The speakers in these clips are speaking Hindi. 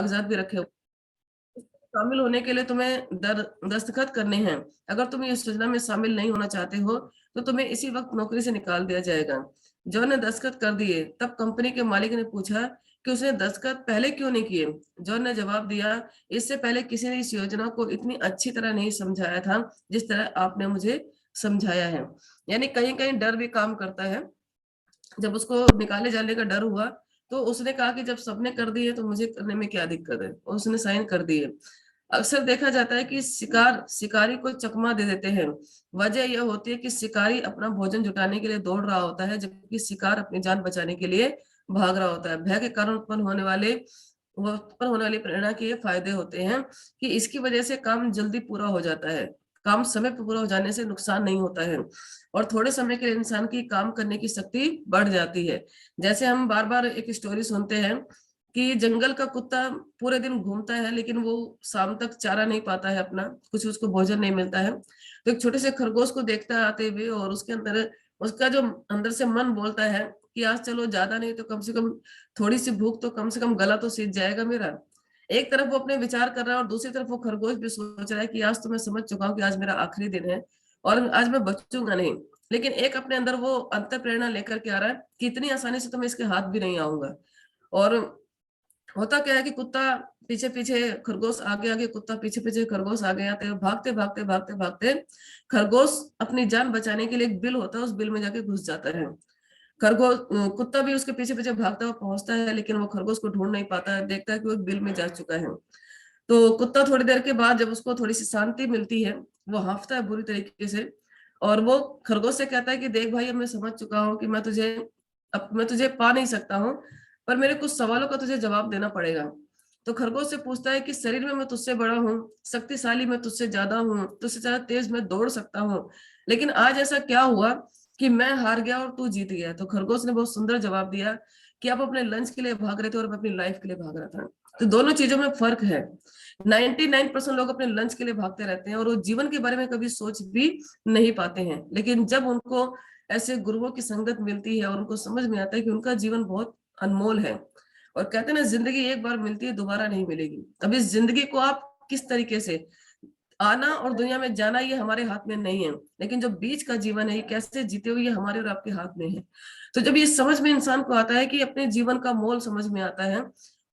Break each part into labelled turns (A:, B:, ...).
A: कागजात भी रखे हुए, शामिल होने के लिए तुम्हें दस्तखत करने हैं। अगर तुम इस योजना में शामिल नहीं होना चाहते हो तो तुम्हें इसी वक्त नौकरी से निकाल दिया जाएगा। जॉन ने दस्तखत कर दिए। तब कंपनी के मालिक ने पूछा कि उसने दस्तखत पहले क्यों नहीं किए। जॉन ने जवाब दिया, इससे पहले किसी ने इस योजना को इतनी अच्छी तरह नहीं समझाया था जिस तरह आपने मुझे समझाया है। यानी कहीं कहीं डर भी काम करता है। जब उसको निकाले जाने का डर हुआ तो उसने कहा कि जब सबने कर दिए तो मुझे करने में क्या दिक्कत है, और उसने साइन कर दिए। अक्सर देखा जाता है कि शिकारी को चकमा दे देते हैं। वजह यह होती है कि शिकारी अपना भोजन जुटाने के लिए दौड़ रहा होता है, जबकि शिकार अपनी जान बचाने के लिए भाग रहा होता है। भय के कारण उत्पन्न होने वाली प्रेरणा के ये फायदे होते हैं कि इसकी वजह से काम जल्दी पूरा हो जाता है। काम समय पर पूरा हो जाने से नुकसान नहीं होता है, और थोड़े समय के लिए इंसान की काम करने की शक्ति बढ़ जाती है। जैसे हम बार बार एक स्टोरी सुनते हैं कि जंगल का कुत्ता पूरे दिन घूमता है लेकिन वो शाम तक चारा नहीं पाता है अपना, कुछ उसको भोजन नहीं मिलता है। तो एक छोटे से खरगोश को देखता है आते हुए, और उसके अंदर उसका जो अंदर से मन बोलता है कि आज चलो ज्यादा नहीं तो कम से कम थोड़ी सी भूख तो कम से कम गला तो सीज जाएगा मेरा। एक तरफ वो अपने विचार कर रहा है और दूसरी तरफ वो खरगोश भी सोच रहा है कि आज तो मैं समझ चुका हूँ कि आज मेरा आखिरी दिन है और आज मैं बचूंगा नहीं। लेकिन एक अपने अंदर वो अंतर प्रेरणा लेकर के आ रहा है कि इतनी आसानी से तो मैं इसके हाथ भी नहीं आऊंगा। और होता क्या है कि कुत्ता पीछे पीछे, खरगोश आगे आगे, कुत्ता पीछे पीछे, खरगोश आगे आते हैं, भागते भागते भागते भागते खरगोश अपनी जान बचाने के लिए एक बिल होता है, उस बिल में जाके घुस जाता है। खरगोश कुत्ता भी उसके पीछे पीछे भागता हुआ पहुंचता है, लेकिन वो खरगोश को ढूंढ नहीं पाता है, देखता है कि वो एक बिल में जा चुका है। तो कुत्ता थोड़ी देर के बाद जब उसको थोड़ी सी शांति मिलती है, वो हाँफता है बुरी तरीके से, और वो खरगोश से कहता है कि देख भाई, अब मैं समझ चुका हूँ कि मैं तुझे पा नहीं सकता हूँ, पर मेरे कुछ सवालों का तुझे जवाब देना पड़ेगा। तो खरगोश से पूछता है कि शरीर में मैं तुझसे बड़ा हूँ, शक्तिशाली मैं तुझसे ज्यादा हूँ, तुझसे ज्यादा तेज मैं दौड़ सकता हूँ, लेकिन आज ऐसा क्या हुआ कि मैं हार गया और तू जीत गया। तो खरगोश ने बहुत सुंदर जवाब दिया कि आप अपने लंच के लिए भाग रहे थे और मैं अपनी लाइफ के लिए भाग रहा था। तो दोनों चीजों में फर्क है। 99% लोग अपने लंच के लिए भागते रहते हैं और वो जीवन के बारे में कभी सोच भी नहीं पाते हैं, लेकिन जब उनको ऐसे गुरुओं की संगत मिलती है और उनको समझ में आता है कि उनका जीवन बहुत अनमोल है, और कहते हैं ना, जिंदगी एक बार मिलती है, दोबारा नहीं मिलेगी। अब इस जिंदगी को आप किस तरीके से आना और दुनिया में जाना, ये हमारे हाथ में नहीं है, लेकिन जो बीच का जीवन है ये कैसे जीते हुए, ये हमारे और आपके हाथ में है। तो जब ये समझ में इंसान को आता है कि अपने जीवन का मोल समझ में आता है,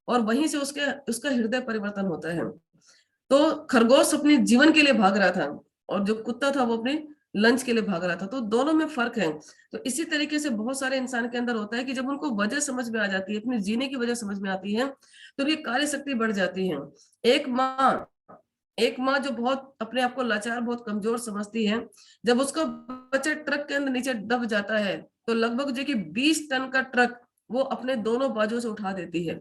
A: और वहीं से उसके उसका हृदय परिवर्तन होता है। तो खरगोश अपने जीवन के लिए भाग रहा था और जो कुत्ता था वो अपने लंच के लिए भाग रहा था, तो दोनों में फर्क है। तो इसी तरीके से बहुत सारे इंसान के अंदर होता है कि जब उनको वजह समझ में आ जाती है, अपने जीने की वजह समझ में आती है, तो उनकी कार्य शक्ति बढ़ जाती है। एक माँ एक माँ जो बहुत अपने आप को लाचार, बहुत कमजोर समझती है, जब उसका बच्चा ट्रक के अंदर नीचे दब जाता है तो लगभग जो कि 20 टन का ट्रक वो अपने दोनों बाजुओं से उठा देती है।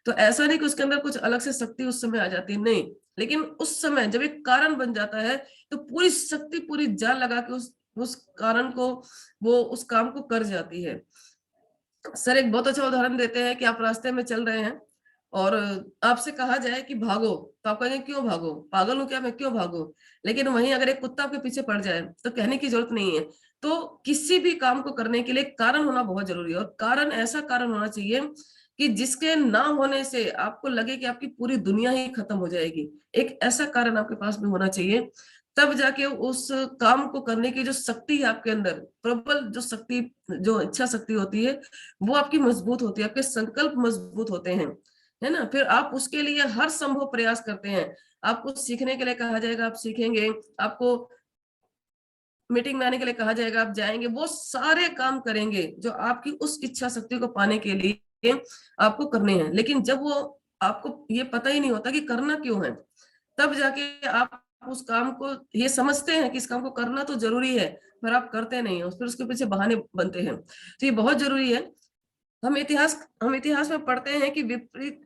A: तो ऐसा नहीं कि उसके अंदर कुछ अलग से शक्ति उस समय आ जाती है, नहीं, लेकिन उस समय जब एक कारण बन जाता है तो पूरी शक्ति, पूरी जान लगा के उस कारण को, वो उस काम को कर जाती है। सर एक बहुत अच्छा उदाहरण देते हैं कि आप रास्ते में चल रहे हैं और आपसे कहा जाए कि भागो, तो आप कहेंगे क्यों भागो, पागल हूं क्या मैं, क्यों भागो। लेकिन वहीं अगर एक कुत्ता आपके पीछे पड़ जाए तो कहने की जरूरत नहीं है। तो किसी भी काम को करने के लिए कारण होना बहुत जरूरी है, और कारण ऐसा कारण होना चाहिए कि जिसके ना होने से आपको लगे कि आपकी पूरी दुनिया ही खत्म हो जाएगी। एक ऐसा कारण आपके पास में होना चाहिए, तब जाके उस काम को करने की जो शक्ति है आपके अंदर, प्रबल जो शक्ति, जो इच्छा शक्ति होती है, वो आपकी मजबूत होती है, आपके संकल्प मजबूत होते हैं, है ना। फिर आप उसके लिए हर संभव प्रयास करते हैं। आपको सीखने के लिए कहा जाएगा, आप सीखेंगे। आपको मीटिंग में आने के लिए कहा जाएगा, आप जाएंगे। वो सारे काम करेंगे जो आपकी उस इच्छा शक्ति को पाने के लिए आपको करने हैं। लेकिन जब वो आपको ये पता ही नहीं होता कि करना क्यों है, तब जाके आप उस काम को ये समझते हैं कि इस काम को करना तो जरूरी है, पर आप करते नहीं हो, फिर उसके पीछे बहाने बनते हैं। तो ये बहुत जरूरी है। हम इतिहास में पढ़ते हैं कि विपरीत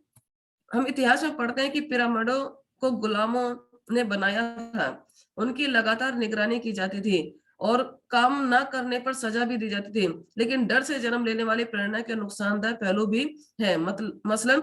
A: हम इतिहास में पढ़ते हैं कि पिरामिडों को गुलामों ने बनाया था, उनकी लगातार निगरानी की जाती थी और काम ना करने पर सजा भी दी जाती थी। लेकिन डर से जन्म लेने वाली प्रेरणा के नुकसानदायक पहलू भी है। मसलन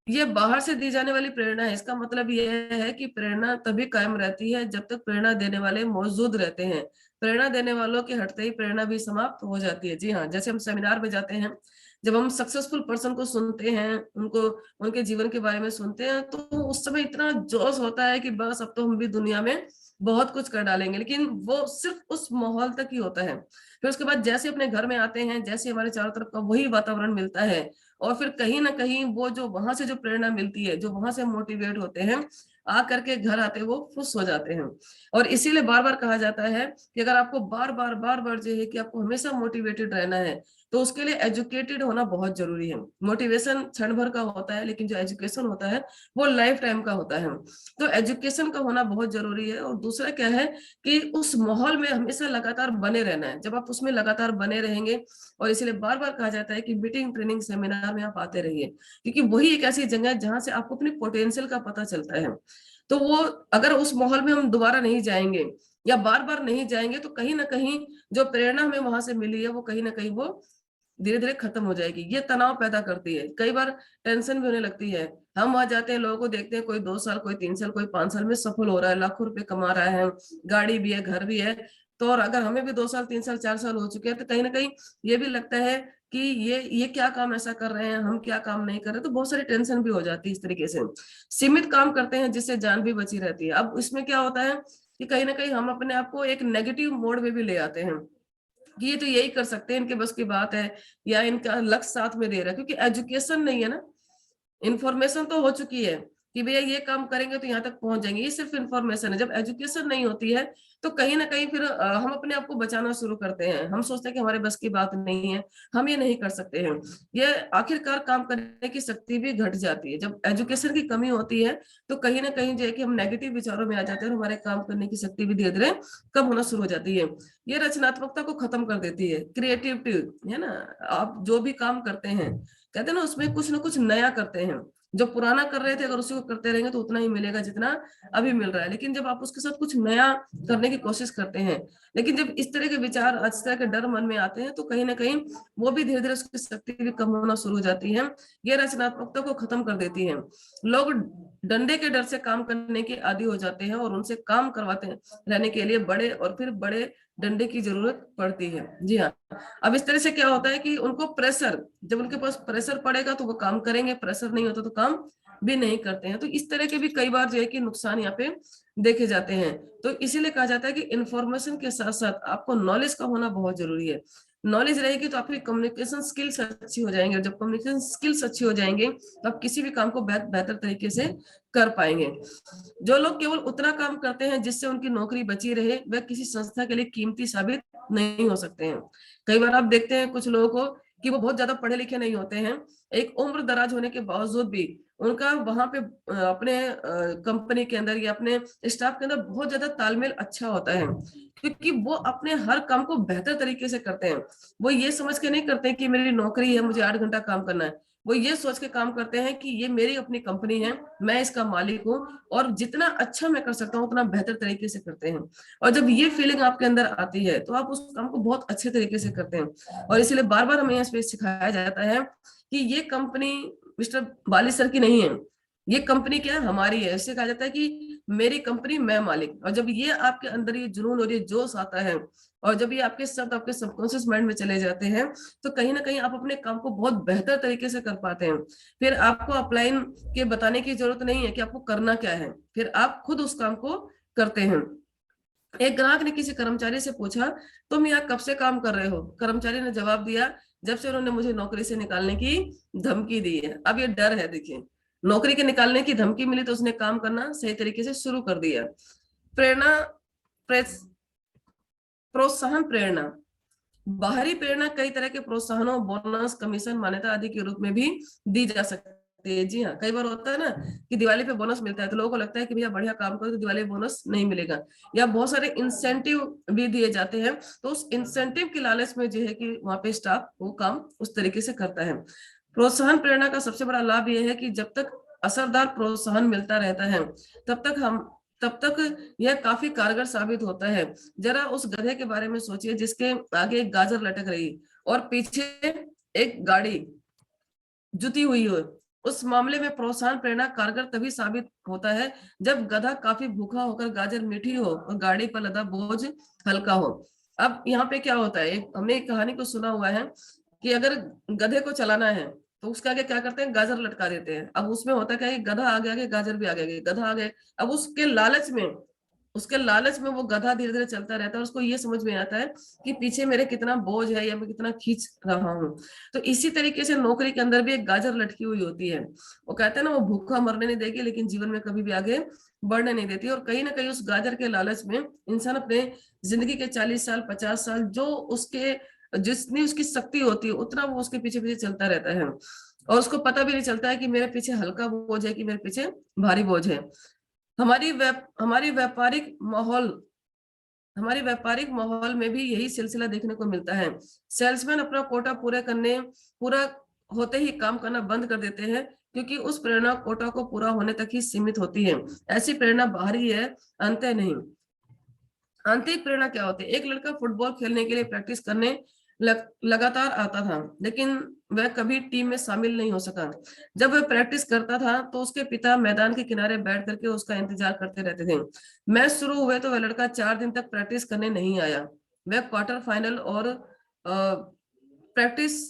A: ये बाहर से दी जाने वाली प्रेरणा है। इसका मतलब यह है कि प्रेरणा तभी कायम रहती है जब तक प्रेरणा देने वाले मौजूद रहते हैं। प्रेरणा देने वालों के हटते ही प्रेरणा भी समाप्त हो जाती है। जी हाँ, जैसे हम सेमिनार में जाते हैं, जब हम सक्सेसफुल पर्सन को सुनते हैं, उनको उनके जीवन के बारे में सुनते हैं, तो उस समय इतना जोश होता है कि बस अब तो हम भी दुनिया में बहुत कुछ कर डालेंगे, लेकिन वो सिर्फ उस माहौल तक ही होता है। फिर उसके बाद जैसे अपने घर में आते हैं, जैसे हमारे चारों तरफ का वही वातावरण मिलता है, और फिर कहीं ना कहीं वो जो वहां से जो प्रेरणा मिलती है, जो वहां से मोटिवेट होते हैं, आ करके घर आते वो खुश हो जाते हैं। और इसीलिए बार बार कहा जाता है कि अगर आपको बार बार जो है कि आपको हमेशा मोटिवेटेड रहना है, तो उसके लिए एजुकेटेड होना बहुत जरूरी है। मोटिवेशन क्षण भर का होता है, लेकिन जो एजुकेशन होता है वो लाइफ टाइम का होता है। तो एजुकेशन का होना बहुत जरूरी है। और दूसरा क्या है कि उस माहौल में हमेशा लगातार बने रहना है। जब आप उसमें लगातार बने रहेंगे, और इसीलिए बार बार कहा जाता है कि मीटिंग, ट्रेनिंग, सेमिनार में आप आते रहिए, क्योंकि वही एक ऐसी जगह है जहां से आपको अपनी पोटेंशियल का पता चलता है। तो वो, अगर उस माहौल में हम दोबारा नहीं जाएंगे या बार बार नहीं जाएंगे, तो कहीं ना कहीं जो प्रेरणा हमें वहां से मिली है, वो कहीं ना कहीं वो धीरे धीरे खत्म हो जाएगी। ये तनाव पैदा करती है, कई बार टेंशन भी होने लगती है। हम वहां जाते हैं, लोगों को देखते हैं, कोई 2 साल, कोई 3 साल, कोई 5 साल में सफल हो रहा है, लाखों रुपए कमा रहा है, गाड़ी भी है, घर भी है। तो और अगर हमें भी 2 साल, 3 साल, 4 साल हो चुके हैं, तो कहीं ना कहीं ये भी लगता है कि ये क्या काम ऐसा कर रहे हैं, हम क्या काम नहीं कर रहे। तो बहुत सारी टेंशन भी हो जाती है इस तरीके से। सीमित काम करते हैं जिससे जान भी बची रहती है। अब इसमें क्या होता है कि कहीं ना कहीं हम अपने आप को एक नेगेटिव मोड में भी ले आते हैं कि ये तो यही कर सकते हैं, इनके बस की बात है, या इनका लक्ष्य साथ में दे रहा है, क्योंकि एजुकेशन नहीं है ना। इन्फॉर्मेशन तो हो चुकी है कि भैया ये काम करेंगे तो यहाँ तक पहुंच जाएंगे, ये सिर्फ इन्फॉर्मेशन है। जब एजुकेशन नहीं होती है, तो कहीं ना कहीं फिर हम अपने आप को बचाना शुरू करते हैं। हम सोचते हैं कि हमारे बस की बात नहीं है, हम ये नहीं कर सकते हैं। ये आखिरकार काम करने की शक्ति भी घट जाती है। जब एजुकेशन की कमी होती है, तो कहीं ना कहीं जो है कि हम नेगेटिव विचारों में आ जाते हैं, और हमारे काम करने की शक्ति भी धीरे धीरे कम होना शुरू हो जाती है। ये रचनात्मकता को खत्म कर देती है, क्रिएटिविटी है ना। आप जो भी काम करते हैं, कहते हैं ना कुछ नया करते हैं। जो पुराना कर रहे थे, अगर उसी को करते रहेंगे तो उतना ही मिलेगा जितना अभी मिल रहा है। लेकिन जब आप उसके साथ कुछ नया करने की कोशिश करते हैं, लेकिन जब इस तरह के विचार, इस तरह के डर मन में आते हैं, तो कहीं ना कहीं वो भी धीरे धीरे उसकी शक्ति भी कम होना शुरू हो जाती है। ये रचनात्मकता को खत्म कर देती है। लोग डंडे के डर से काम करने के आदी हो जाते हैं, और उनसे काम करवाते हैं रहने के लिए बड़े और फिर बड़े डंडे की जरूरत पड़ती है। जी हाँ। अब इस तरह से क्या होता है कि उनको प्रेशर, जब उनके पास प्रेशर पड़ेगा तो वो काम करेंगे, प्रेशर नहीं होता तो काम भी नहीं करते हैं। तो इस तरह के भी कई बार जो है कि नुकसान यहाँ पे देखे जाते हैं। तो इसीलिए कहा जाता है कि इंफॉर्मेशन के साथ साथ आपको नॉलेज का होना बहुत जरूरी है। नॉलेज रहेगी तो आपकी कम्युनिकेशन स्किल्स अच्छी हो जाएंगे, और जब कम्युनिकेशन स्किल्स अच्छी हो जाएंगे, तो आप किसी भी काम को बेहतर तरीके से कर पाएंगे। जो लोग केवल उतना काम करते हैं जिससे उनकी नौकरी बची रहे, वह किसी संस्था के लिए कीमती साबित नहीं हो सकते हैं। कई बार आप देखते हैं कुछ लोगों को कि वो बहुत ज्यादा पढ़े लिखे नहीं होते हैं, एक उम्र दराज होने के बावजूद भी उनका वहां पे अपने कंपनी के अंदर या अपने स्टाफ के अंदर बहुत ज्यादा तालमेल अच्छा होता है, क्योंकि वो अपने हर काम को बेहतर तरीके से करते हैं। वो ये समझ के नहीं करते कि मेरी नौकरी है, मुझे 8 घंटा काम करना है। वो ये सोच के काम करते हैं कि ये मेरी अपनी कंपनी है, मैं इसका मालिक हूँ, और जितना अच्छा मैं कर सकता हूँ उतना बेहतर तरीके से करते हैं। और जब ये फीलिंग आपके अंदर आती है, तो आप उस काम को बहुत अच्छे तरीके से करते हैं। और इसीलिए बार बार हमें यहाँ पे सिखाया जाता है कि ये कंपनी मिस्टर बाली सर की नहीं है, ये कंपनी क्या है, हमारी है। इससे कहा जाता है कि मेरी कंपनी, मैं मालिक। और जब ये आपके अंदर ये जुनून और ये जोश आता है, और जब ये आपके शब्द आपके सबकॉन्शियस माइंड में चले जाते हैं, तो कहीं ना कहीं आप अपने काम को बहुत बेहतर तरीके से कर पाते हैं। फिर आपको अपलाइन के बताने की जरूरत नहीं है कि आपको करना क्या है, फिर आप खुद उस काम को करते हैं। एक ग्राहक ने किसी कर्मचारी से पूछा, तुम यहाँ कब से काम कर रहे हो? कर्मचारी ने जवाब दिया, जब से उन्होंने मुझे नौकरी से निकालने की धमकी दी है। अब ये डर है, देखिए, नौकरी के निकालने की धमकी मिली तो उसने काम करना सही तरीके से शुरू कर दिया। प्रेरणा, प्रोत्साहन प्रेरणा, बाहरी प्रेरणा कई तरह के प्रोत्साहनों, बोनस, कमीशन, मान्यता आदि के रूप में भी दी जा सकती है। जी हाँ, कई बार होता है ना कि दिवाली पे बोनस मिलता है, तो लोगों को लगता है कि भैया बढ़िया काम करो तो दिवाली बोनस नहीं मिलेगा, या बहुत सारे इंसेंटिव भी दिए जाते हैं। तो उस इंसेंटिव की लालच में जो है कि वहां पे स्टाफ वो काम उस तरीके से करता है। प्रोत्साहन प्रेरणा का सबसे बड़ा लाभ यह है कि जब तक असरदार प्रोत्साहन मिलता रहता है, तब तक हम तब तक यह काफी कारगर साबित होता है। जरा उस गधे के बारे में सोचिए जिसके आगे एक गाजर लटक रही और पीछे एक गाड़ी जुती हुई हो। उस मामले में प्रोत्साहन प्रेरणा कारगर तभी साबित होता है जब गधा काफी भूखा होकर गाजर मीठी हो और गाड़ी पर लदा बोझ हल्का हो। अब यहाँ पे क्या होता है, हमने एक कहानी को सुना हुआ है कि अगर गधे को चलाना है तो उसके आगे क्या करते हैं, गाजर लटका देते हैं। अब उसमें होता क्या है, गधा आगे आगे गाजर भी आगे आगे, गधा आगे। अब उसके लालच में वो गधा धीरे धीरे चलता रहता है, उसको ये समझ में आता है कि पीछे मेरे कितना बोझ है या मैं कितना खींच रहा हूँ। तो इसी तरीके से नौकरी के अंदर भी एक गाजर लटकी हुई होती है। वो कहते हैं ना, वो भूखा मरने नहीं देगी लेकिन जीवन में कभी भी आगे बढ़ने नहीं देती। और कहीं ना कहीं उस गाजर के लालच में इंसान अपने जिंदगी के 40 साल 50 साल जो उसके जितनी उसकी शक्ति होती है उतना वो उसके पीछे पीछे चलता रहता है, और उसको पता भी नहीं चलता है कि मेरे पीछे हल्का बोझ है कि मेरे पीछे भारी बोझ है। हमारी व्याप हमारी व्यापारिक माहौल हमारे व्यापारिक माहौल में भी यही सिलसिला देखने को मिलता है। सेल्समैन अपना कोटा पूरा होते ही काम करना बंद कर देते हैं, क्योंकि उस प्रेरणा कोटा को पूरा होने तक ही सीमित होती है। ऐसी प्रेरणा बाहरी है, अंत नहीं। आंतरिक प्रेरणा क्या होती है? एक लड़का फुटबॉल खेलने के लिए प्रैक्टिस करने लगातार आता था, लेकिन वह कभी टीम में शामिल नहीं हो सका। जब वह प्रैक्टिस करता था तो उसके पिता मैदान के किनारे बैठ करके उसका इंतजार करते रहते थे। मैच शुरू हुए तो वह लड़का 4 दिन तक प्रैक्टिस करने नहीं आया। वह प्रैक्टिस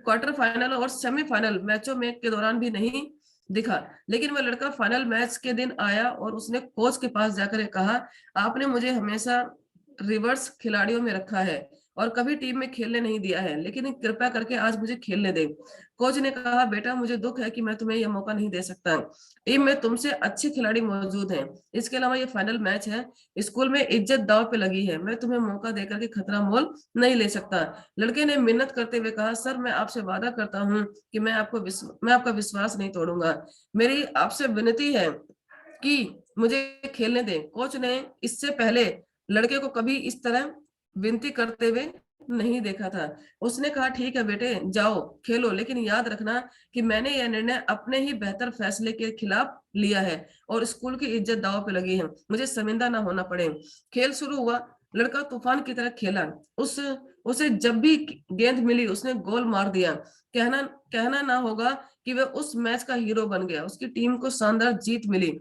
A: क्वार्टर फाइनल और सेमीफाइनल मैचों में के दौरान भी नहीं दिखा। लेकिन वह लड़का फाइनल मैच के दिन आया और उसने कोच के पास जाकर कहा, आपने मुझे हमेशा रिवर्स खिलाड़ियों में रखा है और कभी टीम में खेलने नहीं दिया है, लेकिन कृपया करके आज मुझे खेलने दे। कोच ने कहा, बेटा मुझे दुख है कि मैं तुम्हें यह मौका नहीं दे सकता। टीम में तुमसे अच्छे खिलाड़ी मौजूद हैं, इसके अलावा ये फाइनल मैच है, स्कूल में इज्जत दांव पे लगी है, मैं तुम्हें मौका देकर के खतरा मोल नहीं ले सकता। लड़के ने मिन्नत करते हुए कहा, सर मैं आपसे वादा करता हूँ कि मैं आपका विश्वास नहीं तोड़ूंगा। मेरी आपसे विनती है कि मुझे खेलने दें। कोच ने इससे पहले लड़के को कभी इस तरह विनती करते हुए नहीं देखा था। उसने कहा, ठीक है बेटे जाओ खेलो, लेकिन याद रखना कि मैंने यह निर्णय अपने ही बेहतर फैसले के खिलाफ लिया है और स्कूल की इज्जत दांव पे लगी है, मुझे शर्मिंदा ना होना पड़े। खेल शुरू हुआ, लड़का तूफान की तरह खेला। उस उसे जब भी गेंद मिली उसने गोल मार दिया। कहना कहना ना होगा कि वह उस मैच का हीरो बन गया, उसकी टीम को शानदार जीत मिली।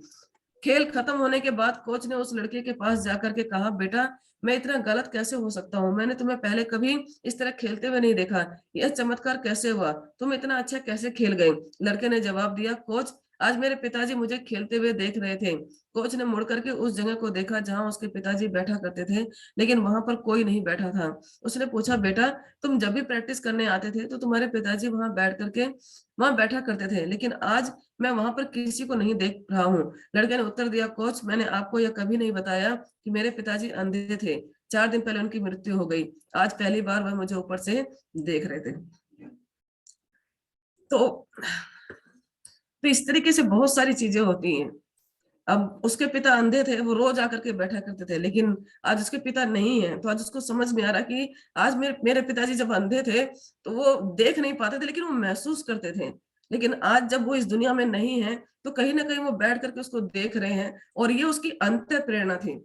A: खेल खत्म होने के बाद कोच ने उस लड़के के पास जाकर के कहा, बेटा मैं इतना गलत कैसे हो सकता हूँ, मैंने तुम्हें पहले कभी इस तरह खेलते हुए नहीं देखा, यह चमत्कार कैसे हुआ, तुम इतना अच्छा कैसे खेल गए? लड़के ने जवाब दिया, कोच आज मेरे पिताजी मुझे खेलते हुए देख रहे थे। कोच ने मुड़ करके उस जगह को देखा जहां उसके पिताजी बैठा करते थे, लेकिन वहां पर कोई नहीं बैठा था। उसने पूछा, बेटा तुम जब भी प्रैक्टिस करने आते थे तो तुम्हारे पिताजी वहां बैठा करते थे, लेकिन आज मैं वहां पर किसी को नहीं देख रहा हूँ। लड़के ने उत्तर दिया, कोच मैंने आपको यह कभी नहीं बताया कि मेरे पिताजी अंधे थे। 4 दिन पहले उनकी मृत्यु हो गई, आज पहली बार वह मुझे ऊपर से देख रहे थे। तो इस तरीके से बहुत सारी चीजें होती हैं। अब उसके पिता अंधे थे, वो रोज आकर के बैठा करते थे, लेकिन आज उसके पिता नहीं है, तो आज उसको समझ में आ रहा कि आज मेरे पिताजी जब अंधे थे तो वो देख नहीं पाते थे, लेकिन वो महसूस करते थे। लेकिन आज जब वो इस दुनिया में नहीं है तो कहीं ना कहीं वो बैठ करके उसको देख रहे हैं, और ये उसकी अंत प्रेरणा थी।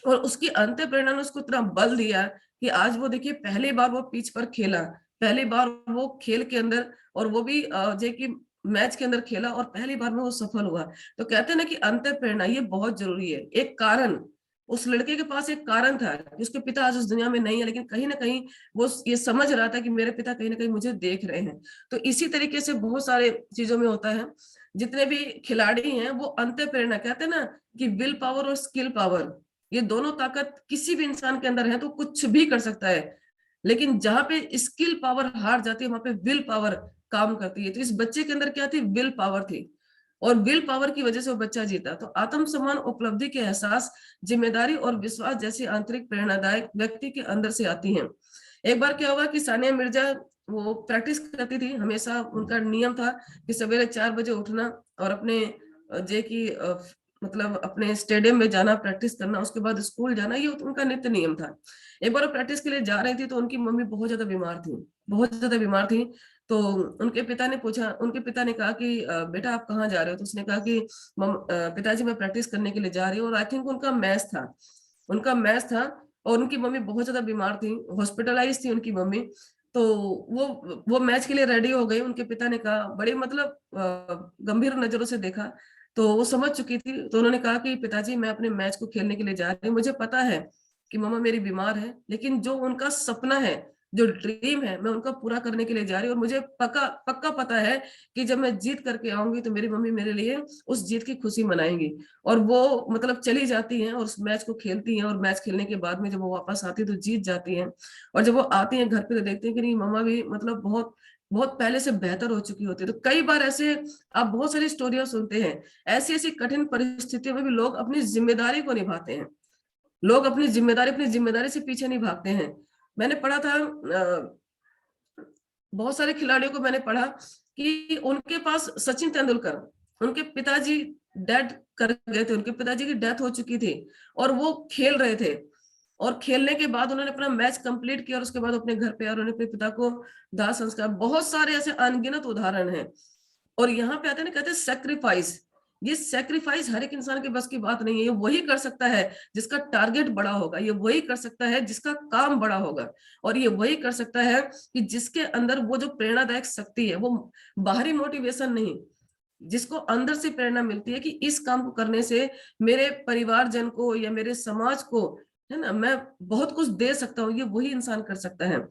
A: और उसकी अंत प्रेरणा ने उसको इतना बल दिया कि आज वो देखिए पहली बार वो पिच पर खेला, पहली बार वो खेल के अंदर, और वो भी जो कि मैच के अंदर खेला और पहली बार में वो सफल हुआ। तो कहते हैं ना कि अंत प्रेरणा ये बहुत जरूरी है। एक कारण, उस लड़के के पास एक कारण था कि उसके पिता आज उस दुनिया में नहीं है, लेकिन कहीं ना कहीं वो ये समझ रहा था कि मेरे पिता कहीं ना कहीं मुझे देख रहे हैं। तो इसी तरीके से बहुत सारे चीजों में होता है। जितने भी खिलाड़ी हैं वो अंत प्रेरणा, कहते हैं ना कि विल पावर और स्किल पावर, ये दोनों ताकत किसी भी इंसान के अंदर है तो कुछ भी कर सकता है। लेकिन जहां पे स्किल पावर हार जाती है वहां पे विल पावर काम करती है। तो इस बच्चे के अंदर क्या थी? विल पावर थी, और विल पावर की वजह से वो बच्चा जीता। तो आत्मसम्मान, उपलब्धि के एहसास, जिम्मेदारी और विश्वास जैसी आंतरिक प्रेरणादायक व्यक्ति के अंदर से आती हैं। एक बार क्या हुआ कि सानिया मिर्जा वो प्रैक्टिस करती थी, हमेशा उनका नियम था कि सवेरे 4 बजे उठना और अपने जे की मतलब अपने स्टेडियम में जाना, प्रैक्टिस करना, उसके बाद स्कूल जाना, ये उनका नित्य नियम था। एक बार वो प्रैक्टिस के लिए जा रही थी तो उनकी मम्मी बहुत ज्यादा बीमार थी, बहुत ज्यादा बीमार थी। तो उनके पिता ने कहा कि बेटा आप कहाँ जा रहे हो? तो उसने कहा कि पिताजी मैं प्रैक्टिस करने के लिए जा रही हूँ। और आई थिंक उनका मैच था और उनकी मम्मी बहुत ज्यादा बीमार थी, हॉस्पिटलाइज थी उनकी मम्मी। तो वो मैच के लिए रेडी हो गई। उनके पिता ने कहा, बड़ी मतलब गंभीर नजरों से देखा, तो वो समझ चुकी थी। तो उन्होंने कहा कि पिताजी मैं अपने मैच को खेलने के लिए जा रही हूँ, मुझे पता है कि मम्मा मेरी बीमार है, लेकिन जो उनका सपना है जो ड्रीम है मैं उनका पूरा करने के लिए जा रही हूँ। और मुझे पक्का पक्का पता है कि जब मैं जीत करके आऊंगी तो मेरी मम्मी मेरे लिए उस जीत की खुशी मनाएंगी। और वो मतलब चली जाती हैं और उस मैच को खेलती हैं, और मैच खेलने के बाद में जब वो वापस आती है तो जीत जाती हैं। और जब वो आती हैं घर पे तो देखते हैं कि नहीं, मम्मा भी मतलब बहुत बहुत पहले से बेहतर हो चुकी होती है। तो कई बार ऐसे आप बहुत सारी स्टोरियां सुनते हैं, ऐसी ऐसी कठिन परिस्थितियों में भी लोग अपनी जिम्मेदारी को निभाते हैं। लोग अपनी जिम्मेदारी से पीछे नहीं भागते हैं। मैंने पढ़ा था बहुत सारे खिलाड़ियों को मैंने पढ़ा कि उनके पास सचिन तेंदुलकर, उनके पिताजी डेड कर गए थे, उनके पिताजी की डेथ हो चुकी थी और वो खेल रहे थे। और खेलने के बाद उन्होंने अपना मैच कंप्लीट किया और उसके बाद अपने घर पे और उन्होंने अपने पिता को दाह संस्कार, बहुत सारे ऐसे अनगिनत उदाहरण हैं। और यहाँ पे आते हैं ना, कहते हैं सेक्रीफाइस। ये सेक्रीफाइस हर एक इंसान के बस की बात नहीं है। ये वही कर सकता है जिसका टारगेट बड़ा होगा, ये वही कर सकता है जिसका काम बड़ा होगा, और ये वही कर सकता है कि जिसके अंदर वो जो प्रेरणादायक शक्ति है, वो बाहरी मोटिवेशन नहीं, जिसको अंदर से प्रेरणा मिलती है कि इस काम को करने से मेरे परिवारजन को या मेरे समाज को, है ना, मैं बहुत कुछ दे सकता हूँ, ये वही इंसान कर सकता है।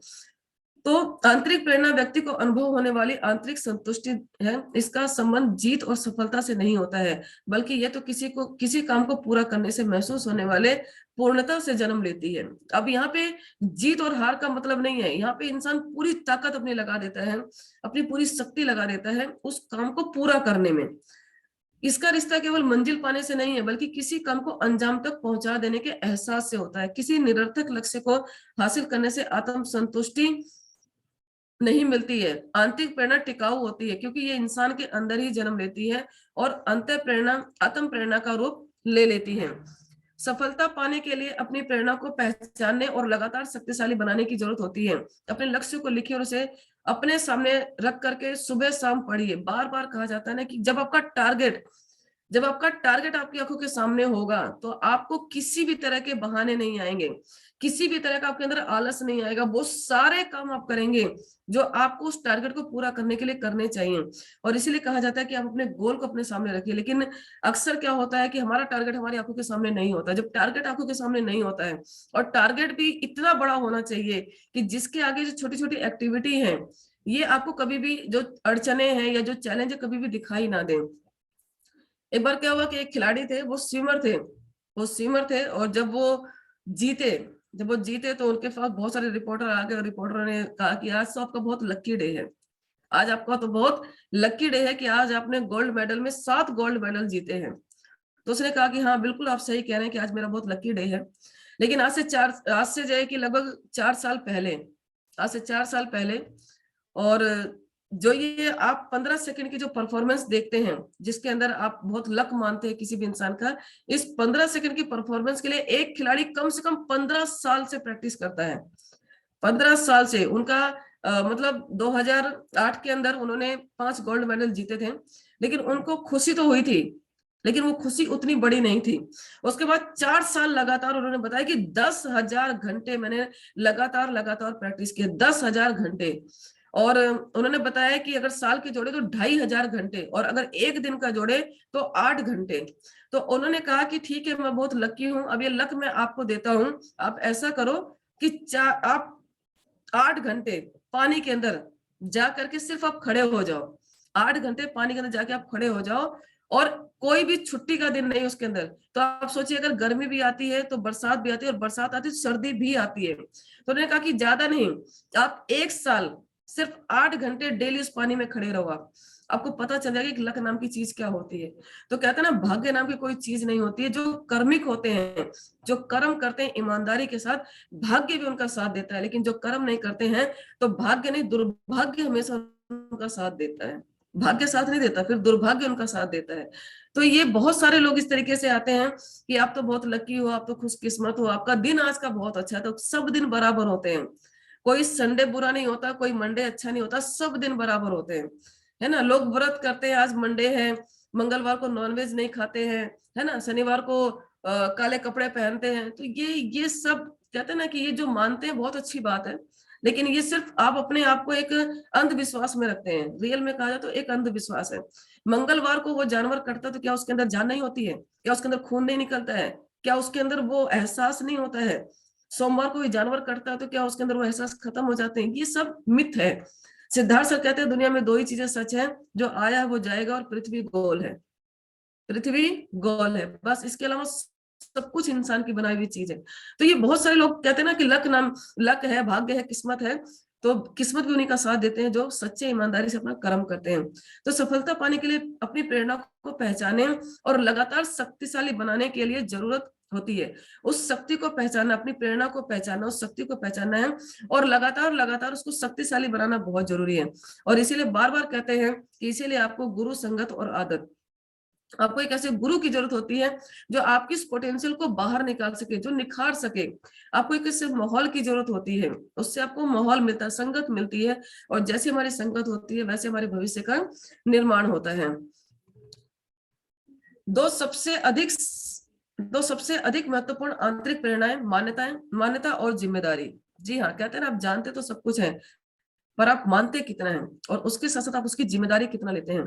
A: तो आंतरिक प्रेरणा व्यक्ति को अनुभव होने वाली आंतरिक संतुष्टि है। इसका संबंध जीत और सफलता से नहीं होता है, बल्कि यह तो किसी काम को पूरा करने से महसूस होने वाले पूर्णता से जन्म लेती है। अब यहाँ पे जीत और हार का मतलब नहीं है, यहाँ पे इंसान पूरी ताकत अपनी लगा देता है, अपनी पूरी शक्ति लगा देता है उस काम को पूरा करने में। इसका रिश्ता केवल मंजिल पाने से नहीं है, बल्कि किसी काम को अंजाम तक पहुंचा देने के एहसास से होता है। किसी निरर्थक लक्ष्य को हासिल करने से आत्म संतुष्टि नहीं मिलती है। आंतरिक प्रेरणा टिकाऊ होती है क्योंकि ये इंसान के अंदर ही जन्म लेती है और अंत प्रेरणा आत्म प्रेरणा का रूप ले लेती है। सफलता पाने के लिए अपनी प्रेरणा को पहचानने और लगातार शक्तिशाली बनाने की जरूरत होती है। अपने लक्ष्य को लिखिए और उसे अपने सामने रख करके सुबह शाम पढ़िए। बार बार कहा जाता है ना कि जब आपका टारगेट आपकी आंखों के सामने होगा तो आपको किसी भी तरह के बहाने नहीं आएंगे, किसी भी तरह का आपके अंदर आलस नहीं आएगा। वो सारे काम आप करेंगे जो आपको उस टारगेट को पूरा करने के लिए करने चाहिए। और इसीलिए कहा जाता है कि आप अपने गोल को अपने सामने रखिए। लेकिन अक्सर क्या होता है कि हमारा टारगेट हमारी आंखों के सामने नहीं होता। जब टारगेट आंखों के सामने नहीं होता है, और टारगेट भी इतना बड़ा होना चाहिए कि जिसके आगे जो छोटी छोटी एक्टिविटी है, ये आपको कभी भी जो अड़चने हैं या जो चैलेंज है कभी भी दिखाई ना दें। एक बार क्या हुआ कि एक खिलाड़ी थे, वो स्विमर थे और जीते जब वो जीते तो उनके पास बहुत सारे रिपोर्टर आ गए और रिपोर्टर ने कहा कि आज तो आपका बहुत लकी डे है। आज आपका तो बहुत लकी डे है कि आज आपने गोल्ड मेडल में 7 गोल्ड मेडल जीते हैं। तो उसने कहा कि हाँ बिल्कुल आप सही कह रहे हैं कि आज मेरा बहुत लकी डे है। लेकिन आज से जो है कि लगभग 4 साल पहले, आज से 4 साल पहले, और जो ये आप 15 सेकंड की जो परफॉर्मेंस देखते हैं, जिसके अंदर आप बहुत लक मानते हैं किसी भी इंसान का, इस 15 सेकंड की परफॉर्मेंस के लिए एक खिलाड़ी कम से कम 15 साल से प्रैक्टिस करता है। 15 साल से उनका मतलब 2008 के अंदर उन्होंने 5 गोल्ड मेडल जीते थे। लेकिन उनको खुशी तो हुई थी, लेकिन वो खुशी उतनी बड़ी नहीं थी। उसके बाद 4 साल लगातार उन्होंने बताया कि 10,000 घंटे मैंने लगातार लगातार प्रैक्टिस किए, 10,000 घंटे। और उन्होंने बताया कि अगर साल के जोड़े तो 2,500 घंटे, और अगर एक दिन का जोड़े तो 8 घंटे। तो उन्होंने कहा कि ठीक है, मैं बहुत लकी हूं, अब ये लक मैं आपको देता हूं। आप ऐसा करो कि आप 8 घंटे पानी के अंदर जा करके सिर्फ आप खड़े हो जाओ। 8 घंटे पानी के अंदर जाके आप खड़े हो जाओ, और कोई भी छुट्टी का दिन नहीं उसके अंदर। तो आप सोचिए, अगर गर्मी भी आती है तो बरसात भी आती है, और बरसात आती है तो सर्दी भी आती है। तो उन्होंने कहा कि ज्यादा नहीं, आप 1 साल सिर्फ 8 घंटे डेली उस पानी में खड़े रहो। आपको पता चल जाएगा कि लक नाम की चीज क्या होती है। तो कहते हैं ना, भाग्य नाम की कोई चीज नहीं होती है। जो कर्मिक होते हैं, जो कर्म करते हैं ईमानदारी के साथ, भाग्य भी उनका साथ देता है। लेकिन जो कर्म नहीं करते हैं तो भाग्य नहीं, दुर्भाग्य हमेशा उनका साथ देता है। भाग्य साथ नहीं देता, फिर दुर्भाग्य उनका साथ देता है। तो ये बहुत सारे लोग इस तरीके से आते हैं कि आप तो बहुत लकी हो, आप तो खुशकिस्मत हो, आपका दिन आज का बहुत अच्छा है। तो सब दिन बराबर होते हैं, कोई संडे बुरा नहीं होता, कोई मंडे अच्छा नहीं होता, सब दिन बराबर होते हैं। है ना, लोग व्रत करते हैं, आज मंडे है, मंगलवार को नॉनवेज नहीं खाते हैं, है ना, शनिवार को काले कपड़े पहनते हैं। तो ये सब कहते हैं ना कि ये जो मानते हैं बहुत अच्छी बात है, लेकिन ये सिर्फ आप अपने आप को एक अंधविश्वास में रखते हैं। रियल में कहा जाए तो एक अंधविश्वास है। मंगलवार को वो जानवर कटता है तो क्या उसके अंदर जान नहीं होती है? क्या उसके अंदर खून नहीं निकलता है? क्या उसके अंदर वो एहसास नहीं होता है? सोमवार को भी जानवर कटता है तो क्या उसके अंदर वो एहसास खत्म हो जाते हैं? ये सब मिथ है। सिद्धार्थ सर कहते हैं दुनिया में दो ही चीजें सच है, जो आया है वो जाएगा और पृथ्वी गोल है। पृथ्वी गोल है, बस, इसके अलावा सब कुछ इंसान की बनाई हुई चीज है। तो ये बहुत सारे लोग कहते हैं ना कि लक नाम, लक है, भाग्य है, किस्मत है, तो किस्मत भी उन्हीं का साथ देते हैं जो सच्चे ईमानदारी से अपना कर्म करते हैं। तो सफलता पाने के लिए अपनी प्रेरणा को पहचाने और लगातार शक्तिशाली बनाने के लिए जरूरत होती है। उस शक्ति को पहचानना, अपनी प्रेरणा को पहचानना, उस शक्ति को पहचानना है और लगातार लगातार उसको शक्तिशाली बनाना बहुत जरूरी है। और इसीलिए बार बार कहते हैं कि इसीलिए आपको गुरु, संगत और आदत, आपको एक ऐसे गुरु की जरूरत होती है जो आपकी इस पोटेंशियल को बाहर निकाल सके, जो निखार सके। आपको एक ऐसे माहौल की जरूरत होती है, उससे आपको माहौल मिलता है, संगत मिलती है, और जैसे हमारी संगत होती है वैसे हमारे भविष्य का निर्माण होता है। दो सबसे अधिक दो सबसे अधिक महत्वपूर्ण आंतरिक प्रेरणाएं, मान्यता और जिम्मेदारी। जी हाँ, कहते हैं ना, आप जानते तो सब कुछ है, पर आप मानते कितना है, और उसके साथ साथ आप उसकी जिम्मेदारी कितना लेते हैं।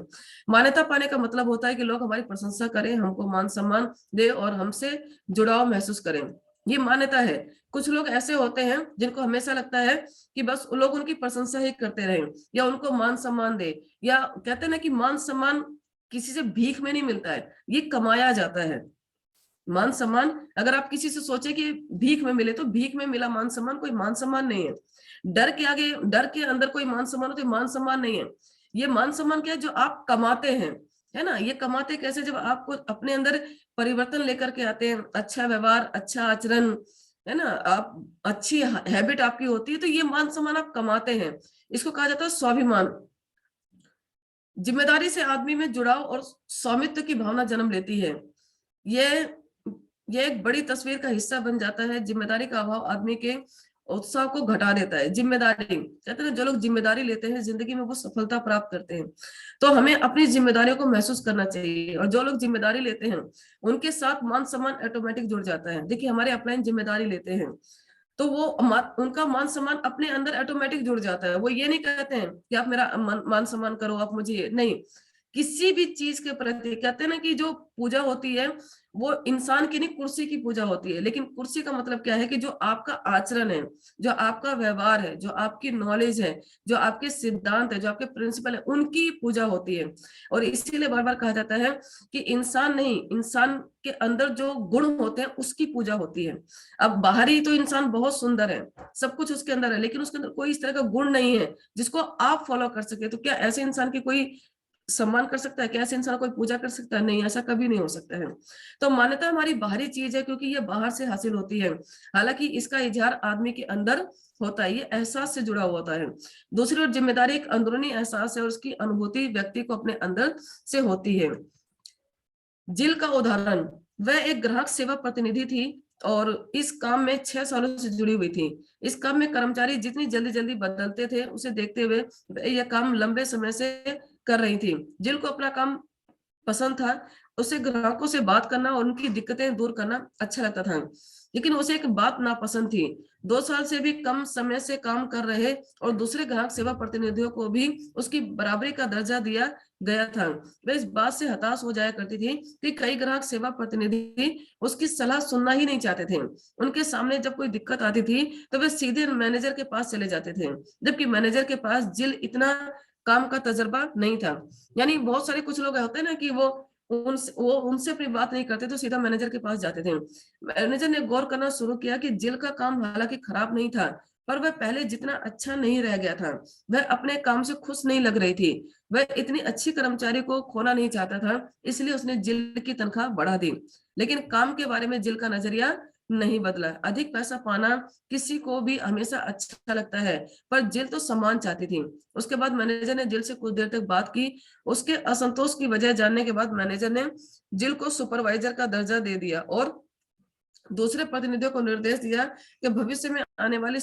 A: मान्यता पाने का मतलब होता है कि लोग हमारी प्रशंसा करें, हमको मान सम्मान दे और हमसे जुड़ाव महसूस करें। ये मान्यता है। कुछ लोग ऐसे होते हैं जिनको हमेशा लगता है कि बस लोग उनकी प्रशंसा ही करते रहें या उनको मान सम्मान दे, या कहते हैं ना कि मान सम्मान किसी से भीख में नहीं मिलता है, ये कमाया जाता है। मान सम्मान अगर आप किसी से सोचे कि भीख में मिले, तो भीख में मिला मान सम्मान कोई मान सम्मान नहीं है। डर के आगे, डर के अंदर कोई मान सम्मान हो तो मान सम्मान नहीं है। ये मान सम्मान क्या है? जो आप कमाते हैं, है ना। ये कमाते कैसे? जब आपको अपने अंदर परिवर्तन लेकर के आते हैं, अच्छा व्यवहार, अच्छा आचरण, है ना, आप अच्छी हैबिट आपकी होती है, तो ये मान सम्मान आप कमाते हैं। इसको कहा जाता है स्वाभिमान। जिम्मेदारी से आदमी में जुड़ाव और स्वामित्व की भावना जन्म लेती है। ये ये एक बड़ी तस्वीर का हिस्सा बन जाता है। जिम्मेदारी का अभाव आदमी के उत्साह को घटा देता है। जिम्मेदारी, कहते हैं जो लोग जिम्मेदारी लेते हैं जिंदगी में वो सफलता प्राप्त करते हैं। तो हमें अपनी जिम्मेदारियों को महसूस करना चाहिए, और जो लोग जिम्मेदारी लेते हैं उनके साथ मान सम्मान ऑटोमेटिक जुड़ जाता है। देखिए, हमारे अपलाइन जिम्मेदारी लेते हैं तो वो उनका मान सम्मान अपने अंदर ऑटोमेटिक जुड़ जाता है। वो ये नहीं कहते हैं कि आप मेरा मान सम्मान करो, आप मुझे नहीं। किसी भी चीज के प्रति कहते हैं ना कि जो पूजा होती है वो इंसान की नहीं, कुर्सी की पूजा होती है। लेकिन कुर्सी का मतलब क्या है? कि जो आपका आचरण है, जो आपका व्यवहार है, जो आपकी नॉलेज है, जो आपके सिद्धांत है, जो आपके प्रिंसिपल है, उनकी पूजा होती है। और इसीलिए बार बार कहा जाता है कि इंसान नहीं, इंसान के अंदर जो गुण होते हैं उसकी पूजा होती है। अब बाहरी तो इंसान बहुत सुंदर है, सब कुछ उसके अंदर है, लेकिन उसके अंदर कोई इस तरह का गुण नहीं है जिसको आप फॉलो कर सके। तो क्या ऐसे इंसान की कोई सम्मान कर सकता है? क्या ऐसे इंसान कोई पूजा कर सकता है? नहीं, ऐसा कभी नहीं हो सकता है। तो मान्यता हमारी बाहरी चीज है क्योंकि ये बाहर से हासिल होती है, हालांकि इसका इजहार आदमी के अंदर होता है, ये एहसास से जुड़ा हुआ होता है। दूसरी ओर जिम्मेदारी एक अंदरूनी एहसास है और उसकी अनुभूति व्यक्ति को अपने अंदर से होती है। जिल का उदाहरण, वह एक ग्राहक सेवा प्रतिनिधि थी और इस काम में 6 सालों से जुड़ी हुई थी। इस काम में कर्मचारी जितनी जल्दी जल्दी बदलते थे उसे देखते हुए वह यह काम लंबे समय से कर रही थी। जिल को अपना काम पसंद था। उसे ग्राहकों से बात करना और उनकी दिक्कतें दूर करना अच्छा लगता था, लेकिन उसे एक बात नापसंद थी। 2 साल से भी कम समय से काम कर रहे और दूसरे ग्राहक सेवा प्रतिनिधियों को भी उसकी बराबरी का दर्जा दिया गया था। वह इस बात से हताश हो जाया करती थी कि कई ग्राहक सेवा प्रतिनिधि उसकी सलाह सुनना ही नहीं चाहते थे। उनके सामने जब कोई दिक्कत आती थी तो वे सीधे मैनेजर के पास चले जाते थे, जबकि मैनेजर के पास जिल इतना काम का तजर्बा नहीं था। यानी बहुत सारे कुछ लोग होते हैं ना कि वो उनसे अपनी बात नहीं करते तो सीधा मैनेजर के पास जाते थे। मैनेजर ने गौर करना शुरू किया कि जिल का काम हालांकि खराब नहीं था, पर वह पहले जितना अच्छा नहीं रह गया था। वह अपने काम से खुश नहीं लग रही थी। वह इतनी अच्छी कर्मचारी को खोना नहीं चाहता था, इसलिए उसने जिल की तनख्वाह बढ़ा दी। लेकिन काम के बारे में जिल का नजरिया नहीं बदला। अधिक पैसा पाना किसी को भी हमेशा अच्छा लगता है, पर जिल तो सम्मान चाहती थी। उसके बाद मैनेजर ने जिल से कुछ देर तक बात की। उसके असंतोष की वजह जानने के बाद मैनेजर ने जिल को सुपरवाइजर का दर्जा दे दिया और दूसरे प्रतिनिधियों को निर्देश दिया कि भविष्य में आने वाली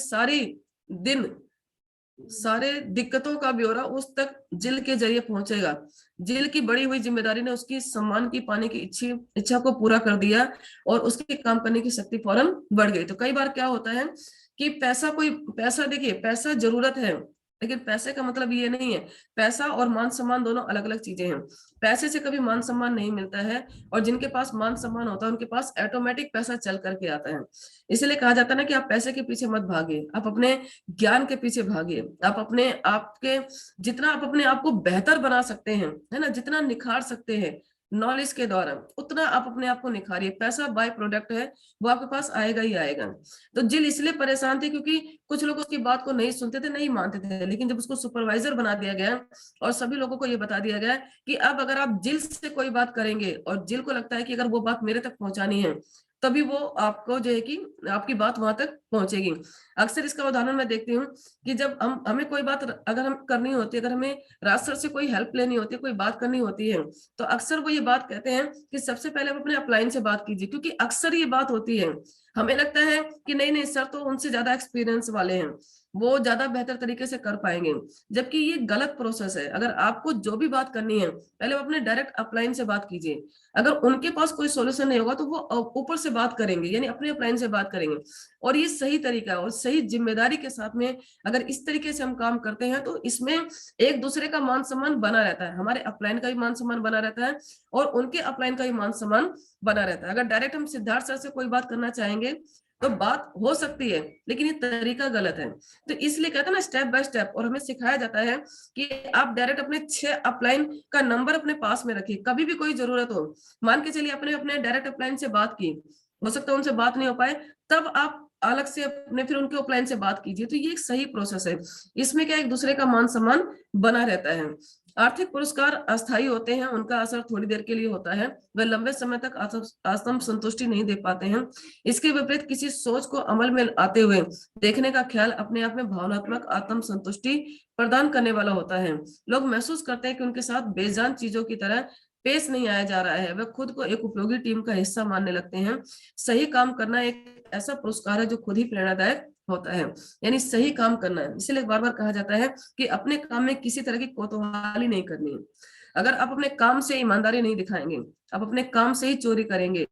A: सारे दिक्कतों का ब्यौरा उस तक जिल के जरिए पहुंचेगा। जिल की बड़ी हुई जिम्मेदारी ने उसकी सम्मान की पाने की इच्छा को पूरा कर दिया और उसके काम करने की शक्ति फौरन बढ़ गई। तो कई बार क्या होता है कि पैसा, देखिए, पैसा जरूरत है, लेकिन पैसे का मतलब ये नहीं है। पैसा और मान सम्मान दोनों अलग अलग चीजें हैं। पैसे से कभी मान सम्मान नहीं मिलता है, और जिनके पास मान सम्मान होता है उनके पास ऑटोमेटिक पैसा चल करके आता है। इसलिए कहा जाता है ना कि आप पैसे के पीछे मत भागिए, आप अपने ज्ञान के पीछे भागिए। आप अपने आप के, जितना आप अपने आप को बेहतर बना सकते हैं, है ना, जितना निखार सकते हैं नॉलेज के द्वारा, उतना आप अपने आप को निखारिए। पैसा बाय प्रोडक्ट है, वो आपके पास आएगा ही आएगा। तो जिल इसलिए परेशान थे क्योंकि कुछ लोग उसकी बात को नहीं सुनते थे, नहीं मानते थे, लेकिन जब उसको सुपरवाइजर बना दिया गया और सभी लोगों को ये बता दिया गया कि अब अगर आप जिल से कोई बात करेंगे और जिल को लगता है कि अगर वो बात मेरे तक पहुंचानी है, तभी वो आपको जो है कि आपकी बात वहां तक पहुंचेगी। अक्सर इसका उदाहरण मैं देखती हूँ कि जब हमें कोई बात अगर हम करनी होती है, अगर हमें राज सर से कोई हेल्प लेनी होती है, कोई बात करनी होती है, तो अक्सर वो ये बात कहते हैं कि सबसे पहले आप अपने अपलाइन से बात कीजिए, क्योंकि अक्सर ये बात होती है। हमें लगता है कि नहीं नहीं सर तो उनसे ज्यादा एक्सपीरियंस वाले हैं, वो ज्यादा बेहतर तरीके से कर पाएंगे, जबकि ये गलत प्रोसेस है। अगर आपको जो भी बात करनी है, पहले वो अपने डायरेक्ट अपलाइन से बात कीजिए। अगर उनके पास कोई सोल्यूशन नहीं होगा तो वो ऊपर से बात करेंगे, यानी अपने अपलाइन से बात करेंगे। और ये सही तरीका है, और सही जिम्मेदारी के साथ में अगर इस तरीके से हम काम करते हैं तो इसमें एक दूसरे का मान सम्मान बना रहता है, हमारे अपलाइन का भी मान सम्मान बना रहता है और उनके अपलाइन का भी मान सम्मान बना रहता है। अगर डायरेक्ट हम सिद्धार्थ सर से कोई बात करना चाहेंगे तो बात हो सकती है, लेकिन ये तरीका गलत है। तो इसलिए कहते हैं ना स्टेप बाय स्टेप, और हमें सिखाया जाता है कि आप डायरेक्ट अपने 6 अपलाइन का नंबर अपने पास में रखिए। कभी भी कोई जरूरत हो, मान के चलिए अपने अपने डायरेक्ट अपलाइन से बात की, हो सकता है उनसे बात नहीं हो पाए, तब आप अलग से अपने फिर उनके अपलाइन से बात कीजिए। तो ये एक सही प्रोसेस है, इसमें क्या एक दूसरे का मान सम्मान बना रहता है। आर्थिक पुरस्कार अस्थायी होते हैं, उनका असर थोड़ी देर के लिए होता है, वे लंबे समय तक आत्म संतुष्टि नहीं दे पाते हैं। इसके विपरीत किसी सोच को अमल में आते हुए देखने का ख्याल अपने आप में भावनात्मक आत्म संतुष्टि प्रदान करने वाला होता है। लोग महसूस करते हैं कि उनके साथ बेजान चीजों की तरह पेश नहीं आया जा रहा है, वे खुद को एक उपयोगी टीम का हिस्सा मानने लगते हैं। सही काम करना एक ऐसा पुरस्कार है जो खुद ही प्रेरणादायक होता है, यानी सही काम करना है। इसलिए बार बार कहा जाता है कि अपने काम में किसी तरह की कोतवाली नहीं करनी है। अगर आप अपने काम से ईमानदारी नहीं दिखाएंगे, आप अपने काम से ही चोरी करेंगे,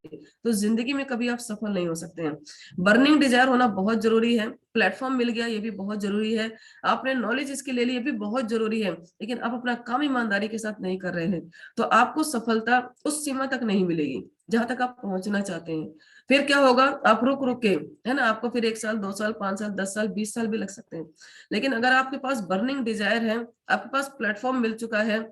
A: तो जिंदगी में कभी आप सफल नहीं हो सकते हैं। बर्निंग डिजायर होना बहुत जरूरी है, प्लेटफॉर्म मिल गया ये भी बहुत जरूरी है, आपने नॉलेज इसके ले ली ये भी बहुत जरूरी है, लेकिन आप अपना काम ईमानदारी के साथ नहीं कर रहे हैं तो आपको सफलता उस सीमा तक नहीं मिलेगी जहां तक आप पहुंचना चाहते हैं। फिर क्या होगा, आप रुक रुक के, है ना, आपको फिर 1 साल 2 साल 5 साल 10 साल 20 साल भी लग सकते हैं। लेकिन अगर आपके पास बर्निंग डिजायर है, आपके पास प्लेटफॉर्म मिल चुका है,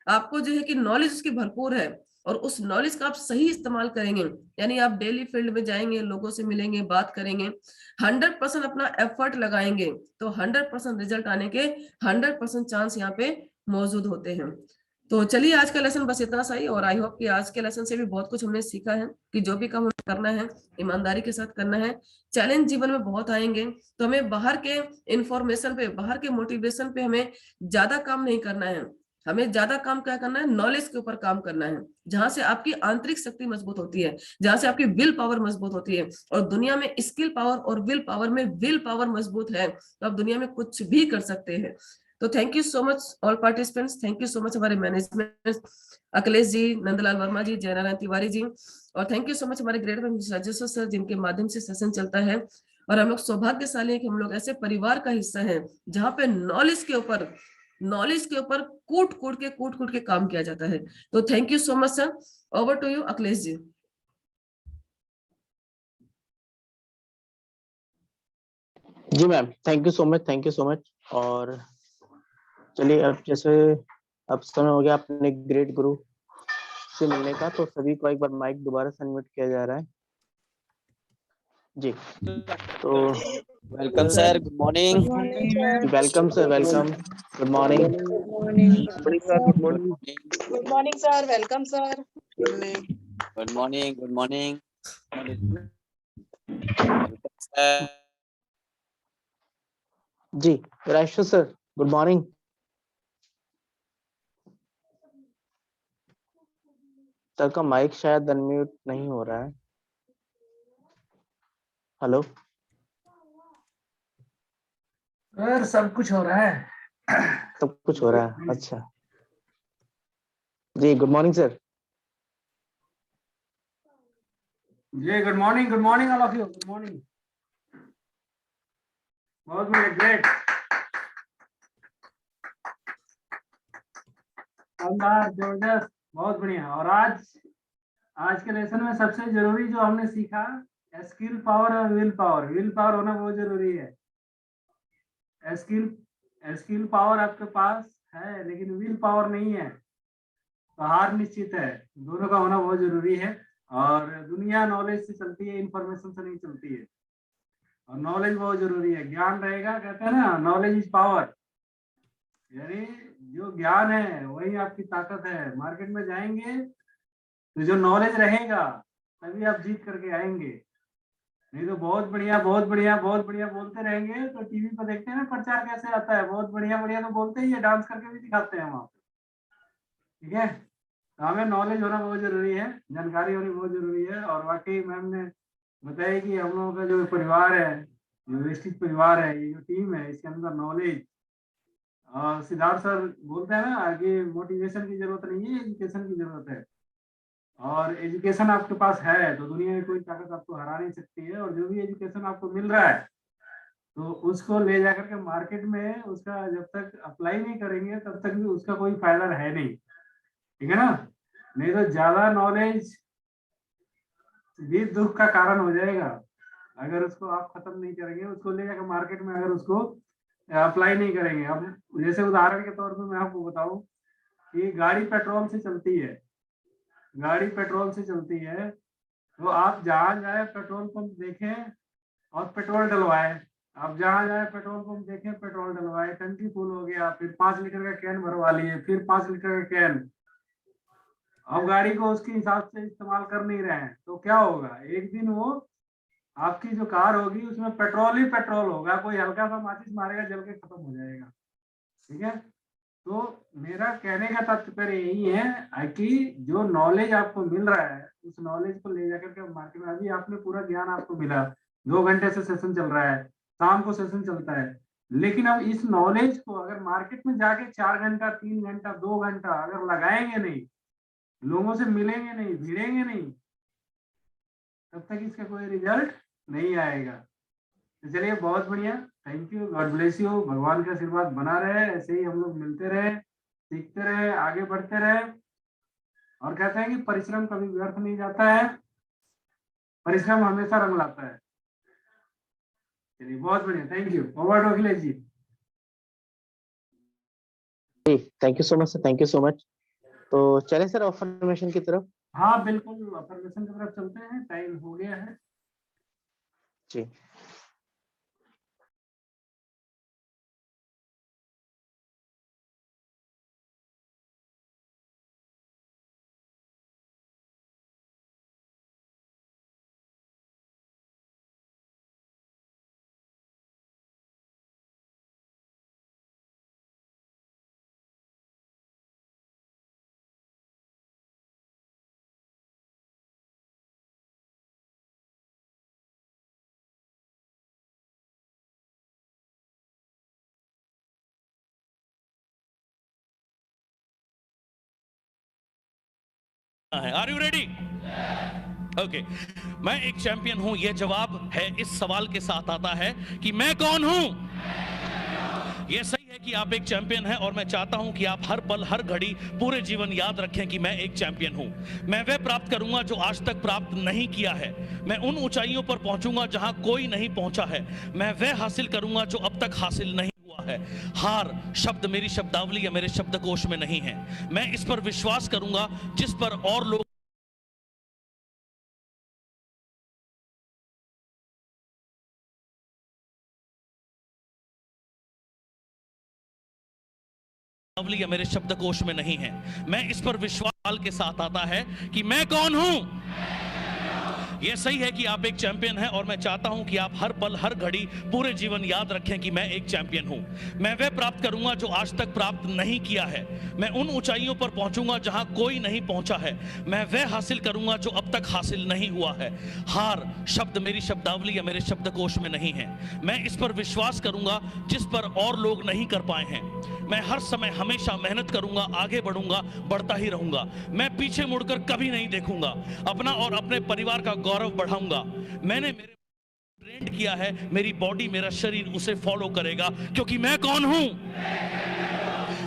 A: आपको जो है कि नॉलेज उसकी भरपूर है, और उस नॉलेज का आप सही इस्तेमाल करेंगे, यानी आप डेली फील्ड में जाएंगे, लोगों से मिलेंगे, बात करेंगे, 100% अपना एफर्ट लगाएंगे, तो 100% रिजल्ट आने के 100% चांस यहाँ पे मौजूद होते हैं। तो चलिए आज का लेसन बस इतना सा ही, और आई होप कि आज के लेसन से भी बहुत कुछ हमने सीखा है कि जो भी काम हमें करना है ईमानदारी के साथ करना है। चैलेंज जीवन में बहुत आएंगे, तो हमें बाहर के इंफॉर्मेशन पे, बाहर के मोटिवेशन पे हमें ज्यादा काम नहीं करना है। हमें ज्यादा काम क्या करना है, नॉलेज के ऊपर काम करना है, जहां से आपकी आंतरिक शक्ति मजबूत होती है, जहां से आपकी विल पावर मजबूत होती है। और दुनिया में स्किल पावर और विल पावर में विल पावर मजबूत है तो आप दुनिया में कुछ भी कर सकते हैं। तो thank you so much all participants, thank you so much हमारे मैनेजमेंट अखिलेश जी, नंदलाल वर्मा जी, जयनारायण तिवारी जी, और थैंक यू सो मच हमारे ग्रेट राजेश्वर सर जिनके माध्यम से सेशन चलता है। और हम लोग सौभाग्यशाली है कि हम लोग ऐसे परिवार का हिस्सा है जहाँ पे नॉलेज के ऊपर कूट कूट के काम किया जाता है। तो thank you so much sir, over to you Akhilesh ji.
B: जी ma'am, thank you so much, thank you so much. और चलिए अब जैसे अब समय हो गया अपने ग्रेट गुरु से मिलने का, तो सभी को एक बार माइक दोबारा से अनम्यूट किया जा रहा है जी। तो
C: welcome sir, good morning.
B: Welcome sir, welcome, good morning.
D: Good morning
E: sir, good morning.
D: Good morning sir, welcome sir.
C: Good morning, good morning.
B: जी Rajeshwar sir, good morning. Sir का माइक शायद अनम्यूट नहीं हो रहा है। हेलो
E: सर, सब कुछ हो रहा है।
B: सब कुछ हो रहा है, अच्छा जी। Good morning sir.
E: जी good morning all of you, good morning. बहुत ग्रेट, शानदार, जबरदस्त। बहुत बढ़िया। और आज के लेसन में सबसे जरूरी जो हमने सीखा, स्किल पावर और विल पावर। विल पावर होना बहुत जरूरी है। स्किल पावर आपके पास है लेकिन विल पावर नहीं है तो हार निश्चित है। दोनों का होना बहुत जरूरी है। और दुनिया नॉलेज से चलती है, इंफॉर्मेशन से नहीं चलती है। और नॉलेज बहुत जरूरी है। ज्ञान रहेगा, कहते हैं ना, नॉलेज इज पावर। यानी जो ज्ञान है वही आपकी ताकत है। मार्केट में जाएंगे तो जो नॉलेज रहेगा तभी आप जीत करके आएंगे। नहीं तो बहुत बढ़िया बहुत बढ़िया बहुत बढ़िया बोलते रहेंगे तो टीवी पर देखते हैं ना प्रचार कैसे आता है, बहुत बढ़िया बढ़िया तो बोलते ही है, डांस करके भी दिखाते हैं वहां पे। ठीक है, तो हमें नॉलेज होना बहुत जरूरी है, जानकारी होनी बहुत जरूरी है। और वाकई मैम ने बताया कि हम लोगों का जो परिवार है, जो वेस्टिज परिवार है, ये जो टीम है, इसके अंदर नॉलेज, और सिद्धार्थ सर बोलते हैं ना कि मोटिवेशन की जरूरत नहीं है, एजुकेशन की जरूरत है। और एजुकेशन आपके पास है तो दुनिया में कोई ताकत आपको हरा नहीं सकती है। और जो भी एजुकेशन आपको मिल रहा है तो उसको ले जाकर के मार्केट में उसका जब तक अप्लाई नहीं करेंगे तब तक भी उसका कोई फायदा है नहीं। ठीक है ना, नहीं तो ज्यादा नॉलेज भी दुख का कारण हो जाएगा अगर उसको आप खत्म नहीं करेंगे। उसको ले जाकर मार्केट में अगर उसको अप्लाई नहीं करेंगे। अब जैसे उदाहरण के तौर पे मैं आपको बताऊं कि गाड़ी पेट्रोल से चलती है, गाड़ी पेट्रोल से चलती है तो आप जहां जाए पेट्रोल पंप देखें और पेट्रोल डलवाए। आप जहां जाए पेट्रोल पंप देखें, पेट्रोल डलवाए, टंकी फुल हो गया, फिर 5 लीटर का कैन भरवा लिए, फिर 5 लीटर का कैन। अब गाड़ी को उसके हिसाब से इस्तेमाल कर नहीं रहे हैं तो क्या होगा, एक दिन वो आपकी जो कार होगी उसमें पेट्रोल ही पेट्रोल होगा, कोई हल्का सा माचिस मारेगा जल के खत्म हो जाएगा। ठीक है, तो मेरा कहने का तात्पर्य यही है कि जो नॉलेज आपको मिल रहा है उस नॉलेज को ले जाकर के मार्केट में, अभी आपने पूरा ज्ञान आपको मिला, 2 घंटे से सेशन चल रहा है, शाम को सेशन चलता है, लेकिन अब इस नॉलेज को अगर मार्केट में जाके 4 घंटा 3 घंटा 2 घंटा अगर लगाएंगे नहीं, लोगों से मिलेंगे नहीं, भिड़ेंगे नहीं, तब तक इसका कोई रिजल्ट नहीं आएगा। तो चलिए बहुत बढ़िया, thank you, God bless you, भगवान का आशीर्वाद बना रहे, ऐसे ही हम लोग मिलते रहे, सीखते रहे, आगे बढ़ते रहे। और कहते हैं कि परिश्रम कभी व्यर्थ नहीं जाता है, परिश्रम हमेशा रंग लाता है। चलिए बहुत बढ़िया, thank you. Over to Akhilesh ji.
B: Thank you so much sir, thank you so much. तो चले सर अफर्मेशन की तरफ।
E: हाँ बिल्कुल, अफर्मेशन की तरफ चलते हैं, टाइम हो गया है
B: जी।
F: Are you ready? ओके, मैं एक चैंपियन हूं, यह जवाब है इस सवाल के साथ आता है कि मैं कौन हूं। यह सही है कि आप एक चैंपियन हैं और मैं चाहता हूं कि आप हर पल हर घड़ी पूरे जीवन याद रखें कि मैं एक चैंपियन हूं। मैं वह प्राप्त करूंगा जो आज तक प्राप्त नहीं किया है। मैं उन ऊंचाइयों पर पहुंचूंगा जहां कोई नहीं पहुंचा है। मैं वह हासिल करूंगा जो अब तक हासिल नहीं हुआ है। हार शब्द मेरी शब्दावली या मेरे शब्दकोश में नहीं है। मैं इस पर विश्वास करूंगा जिस पर और लोग या मेरे शब्दकोश में नहीं है। मैं इस पर विश्वास के साथ आता है कि मैं कौन हूं। यह सही है कि आप एक चैंपियन हैं और मैं चाहता हूं कि आप हर पल हर घड़ी पूरे जीवन याद रखें कि मैं एक चैंपियन हूं। मैं वह प्राप्त करूंगा जो आज तक प्राप्त नहीं किया है। मैं उन ऊंचाइयों पर पहुंचूंगा जहां कोई नहीं पहुंचा है। मैं वह हासिल करूंगा जो अब तक हासिल नहीं हुआ है। हार शब्द मेरी शब्दावली या मेरे शब्दकोश में नहीं है। मैं इस पर विश्वास करूंगा जिस पर और लोग नहीं कर पाए हैं। मैं हर समय हमेशा मेहनत करूंगा, आगे बढ़ूंगा, बढ़ता ही रहूंगा। मैं पीछे मुड़कर कभी नहीं देखूंगा। अपना और अपने परिवार का गौरव बढ़ाऊंगा। मैंने मेरे ट्रेंड किया है, मेरी बॉडी मेरा शरीर उसे फॉलो करेगा क्योंकि मैं कौन हूं।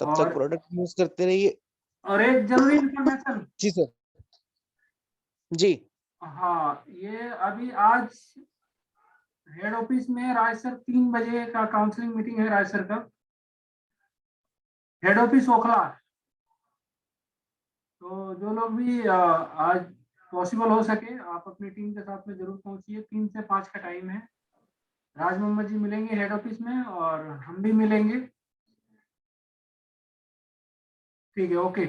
G: तब तक
E: और
G: प्रोडक्ट यूज करते रहिए।
E: और एक जरूरी इंफॉर्मेशन,
G: जी सर। जी
E: हाँ ये अभी आज हेड ऑफिस में राज सर 3 बजे का काउंसलिंग मीटिंग है राज सर का, हेड ऑफिस ओखला। तो जो लोग भी आज पॉसिबल हो सके आप अपनी टीम के साथ में जरूर पहुंचिए। 3 से 5 का टाइम है। राज मोहम्मद जी मिलेंगे हेड ऑफिस में और हम भी मिलेंगे। ठीक है, ओके।